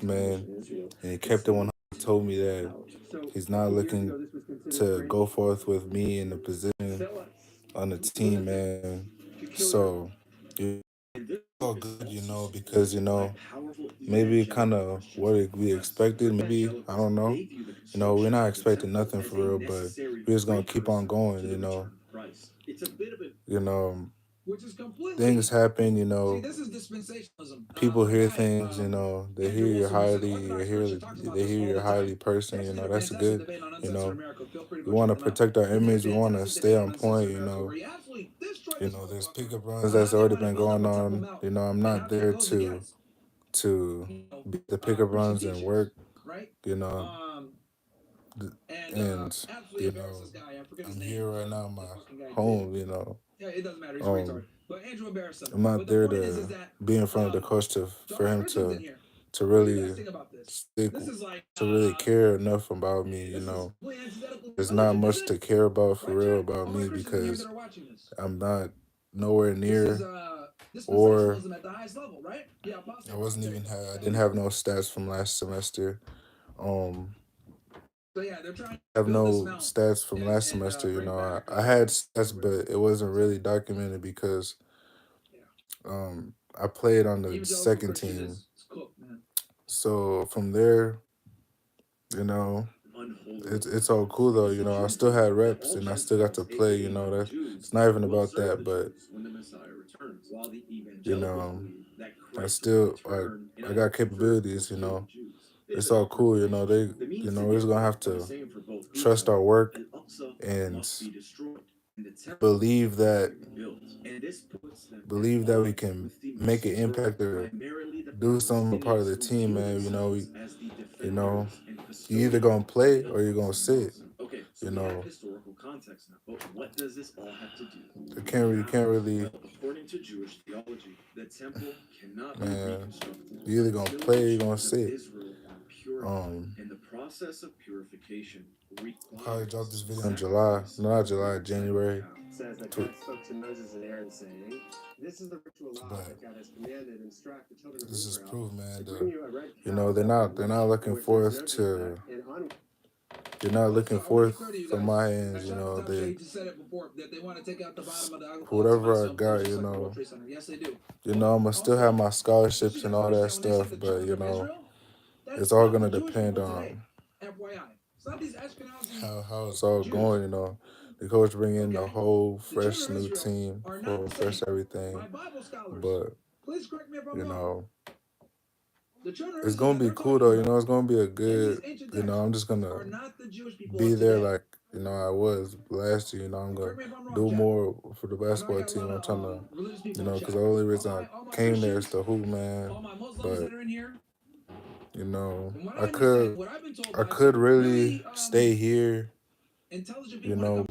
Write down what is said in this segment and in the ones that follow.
man, and he kept it 100. Told me that he's not looking to go forth with me in the position on the team, man. So it's all good, because maybe kind of what we expected. Maybe I don't know. We're not expecting nothing for real, but we're just gonna keep on going. You know, things happen. People hear things. They hear you're highly, they hear you're highly person. That's good. We want to protect our image. We want to stay on point. There's pickup runs that's already been going on. I'm not there to be the pickup runs and work. You know, th- and I'm here right now in my home. Um, I'm not there to be in front of the coach for him to really stick to really care enough about me. There's not much to care about for real about me because I'm not nowhere near or I didn't have no stats from last semester. Um have no stats from last semester. I had stats, but it wasn't really documented because I played on the second team. So from there, you know, it's all cool though. I still had reps and I still got to play. That it's not even about that, but you know, I still I got capabilities. It's all cool. We're just gonna have to trust our work and believe that we can make an impact or do something a part of the team, man. You know, you either gonna play or you're gonna sit. You know, you can't really, man. You either gonna play or you're gonna sit. Um, probably drop this video in July, no, not July, January. Tw- But this is proof, man. They're not looking forth to. They're not looking forth from my hands. Whatever I got. I'm gonna still have my scholarships and all that stuff, but it's all gonna depend on how it's all going. The coach bring in the whole fresh new team, whole fresh everything, but you know it's gonna be cool though. It's gonna be a good. I'm just gonna be there like I was last year. I'm gonna do more for the basketball team. I'm trying to, because the only reason I came there is to hoop, man. But I could really stay here,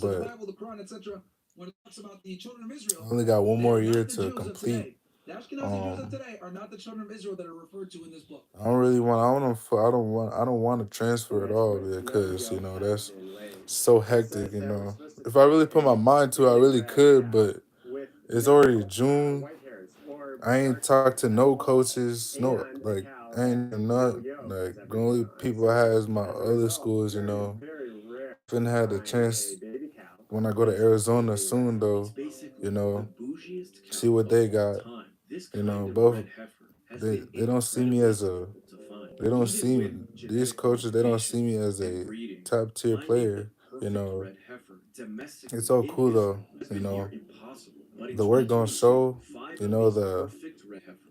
but I only got one more year to complete. Um, I don't really want. I don't. I don't want. I don't want to transfer at all because that's so hectic. If I really put my mind to it, I really could, but it's already June. I ain't talked to no coaches. No, like I ain't not like the only people I had is my other schools. Finna had a chance when I go to Arizona soon though. You know, see what they got. Both they don't see me as a they don't see these coaches. They don't see me as a top tier player. You know, it's all cool though. You know, the work gonna show.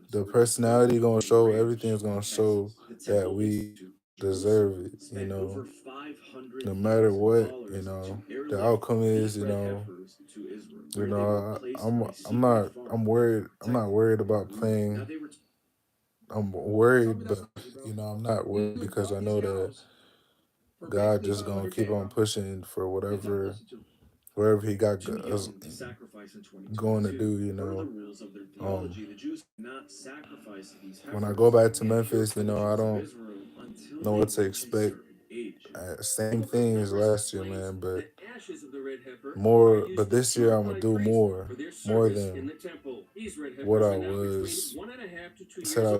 The personality gonna show. Everything's gonna show that we deserve it. No matter what. The outcome is. I'm not. I'm worried. I'm not worried about playing. I'm worried, but I'm not worried because I know that God just gonna keep on pushing for wherever He got us going to do. Um, when I go back to Memphis, I don't know what to expect. Same thing as last year, man, but more. But this year I'm gonna do more than what I was said I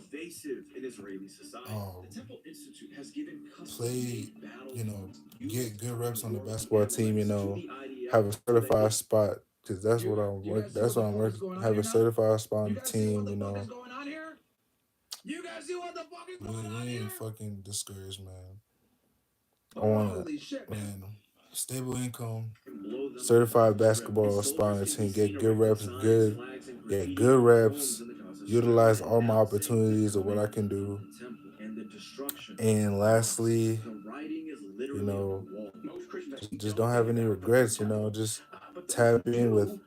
pervasive in his Israeli society. um The Temple Institute has given play, custom-made you know, battlegrounds get used good for reps on the war basketball team, you analytics to know, the have IDF a so that certified they spot because that's what you guys see that's what what the I'm fuck is working. going on Have here a now? certified spot on You the guys see what team, the you fuck is know. going on here? You guys see what the fuck is We, going on we here? ain't fucking discouraged, man. I wanna, Holy shit, man. man, stable income, Blow them certified off the rip. basketball And spot on soldiers the can be team, seen get good erecting reps, signs, good, flags, and yeah, graffiti good on homes reps, in the Gaza Strip utilize right all my now, saying they're opportunities of what coming I to can the do. temple and the destruction And of mosques. lastly, The writing is you literally on know, the wall. Most Christians just don't don't have think any about building a regrets, you know, temple, just but those tap who in with do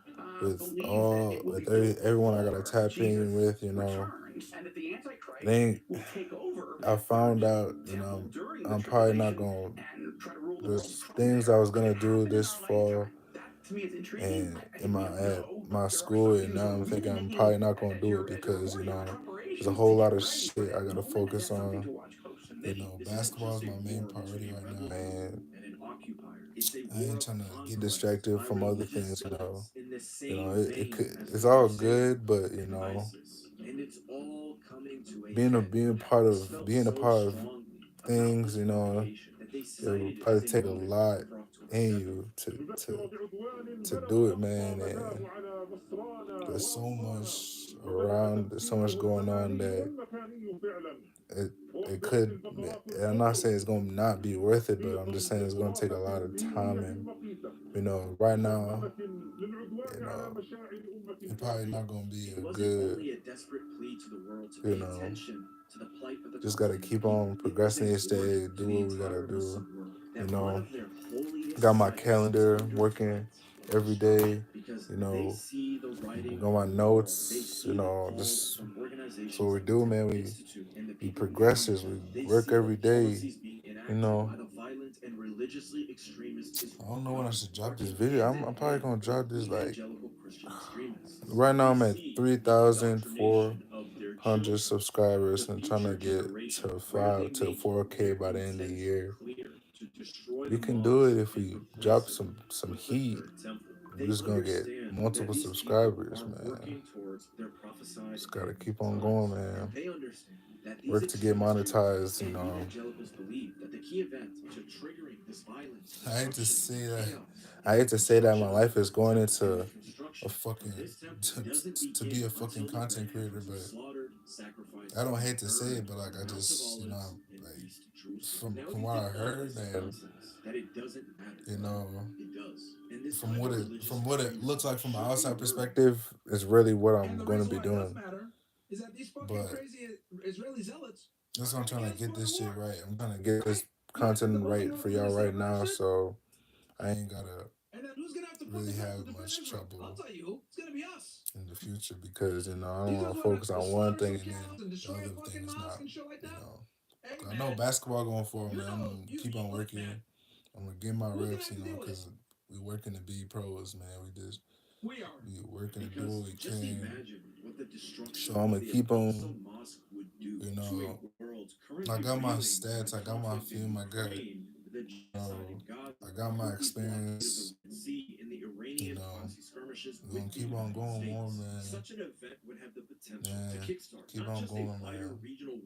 believe that it will be built everyone I gotta before tap in Jesus with, you know. returns, and that the It Antichrist ain't will take over I that found virgin out, you know, temple during the I'm probably not tribulation gonna and try to rule the world there's from things I there. was Could gonna it do happen in this our fall lifetime? That to me is intriguing. and I in think we my have to at know, my but there are some school, and views now on I'm thinking moving I'm you probably not gonna as do it you're because, you reporting on know, there's a preparations to whole get lot of ready for shit I that gotta moment. focus That's something on. to watch closely. You Maybe know, this isn't basketball just is a my main war priority between a right rebel now, group and and an occupier. It's a I ain't war of trying to get conquest distracted by from other religious things, you know. zealots in the You know, same it vein could as it's the all Crusaders good, but you and know, ISIS. And it's all coming to a being a head. being part Hamas of felt being a so part of strongly about things, this you know, propagation that they it will cited it probably as a take a motive lot for October in 7th. you نذكر بعدوان to بلغ do it, أقصى man. And مدافعنا مصرانا there's so وأقصانا much وبدأ around, there's so much تفكيره going on الزماني that والمكاني فعلا. it it وأحضرت could. الفترات I'm not الخطر saying it's gonna not be worth it, but في I'm just saying it's gonna take a تنظيمات lot of time. دينية And مقيتة you know, right now, مسببة للعدوان you على know, مشاعر أمة it probably كافرة. not gonna be It a wasn't good, only a desperate plea to the world to you pay know. attention to the plight of the Just gotta Palestinian keep people. on It was a progressing each day, warning do to the what we gotta entire do. Muslim world You that one know, of their holiest got my sites is calendar under working threat of every day. destruction because You they know, see the writing got my on the wall. They notes. You see the know, calls just from that's what organizations we like the do, man. Temple Institute and the We people behind progressive. them. We They work see the every day. policies being You enacted by know, the violent and religiously extremist I Islamic don't know when I government, should drop this working video. hand I'm in probably hand gonna with drop this like evangelical Christian extremists. right now. They I'm at see the 3,400 indoctrination of their children. The subscribers and trying future to get generation to where they make 4K their by the end of the intent year. clear to destroy We the can do it mosque if and we drop replace it some with the heat. third temple. We're They just gonna get understand that multiple these people subscribers, are man. working towards their prophesied Just gotta end keep on going, times. man. And they understand that these Work to get extremist groups monetized, you and know. evangelicals believe that the key event to triggering this violence, I hate to destruction, say that. chaos, I and hate to say that my reconstruction life is of the going temple and into the a construction fucking of this temple doesn't to be begin a fucking until the content creator, grandmothers are but slaughtered, sacrificed, I don't and hate to say burned it, but on like I the Mount of just, you Olives know, in like East Jerusalem. Now, if from you what think I all heard, this is and nonsense, that it doesn't matter, you know, it does. And this from type what of it religious looks extremism like from an should be outside worrying. perspective is really what And I'm the going to reason be why it does doing. matter is that these fucking But crazy Israeli zealots that's are what I'm gonna trying get to us get more in this the shit war, right. I'm trying to get right? this You guys think the content Muslim right world for is gonna y'all right stand for that now, shit? so I ain't gotta And then who's gonna have to really fucking fight to have defend much Israel? I'll trouble tell you, it's gonna be us. in the future because, you know, I don't You want guys to wanna focus on one slaughter thing some and then cows and the destroy a other thing fucking is mosque not, and shit like you that? know. Hey I know man, basketball going forward, you man. I'm know, gonna you keep on look, man. working. I'm gonna get my Who's gonna reps, have you to know, deal with it? because we working to be pros, man. We are. We working to do Because what we just can. imagine what the So destruction I'm of gonna the keep Al-Aqsa on, Mosque would do you to know. a world I currently got my reeling from stats, the I got my conflict in film, I got, Ukraine, the you genocide know, in Gaza, I the got my Houthi blockade of the experience. Red Sea, and the You Iranian know, proxy skirmishes we're with gonna the keep on United going more, States. man. Such an event would have the potential to Man, kickstart keep not on just a going, wider man. regional